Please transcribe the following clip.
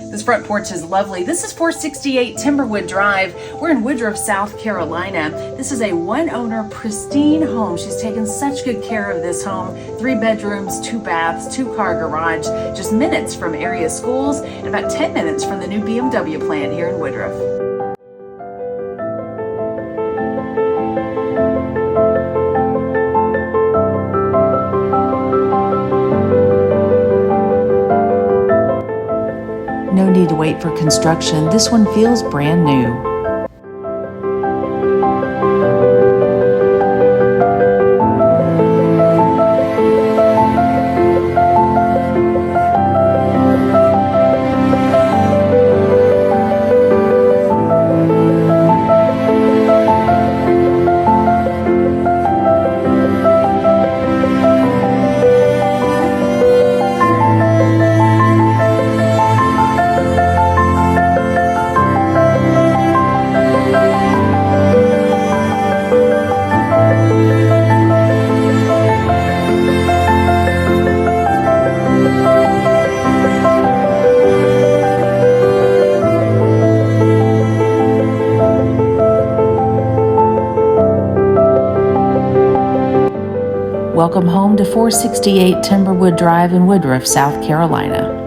This front porch is lovely. This is 468 Timberwood Drive. We're in Woodruff, South Carolina. This is a one-owner, pristine home. She's taken such good care of this home. 3 bedrooms, 2 baths, 2-car garage, just minutes from area schools, and about 10 minutes from the new BMW plant here in Woodruff. No need to wait for construction. This one feels brand new. Welcome home to 468 Timberwood Drive in Woodruff, South Carolina.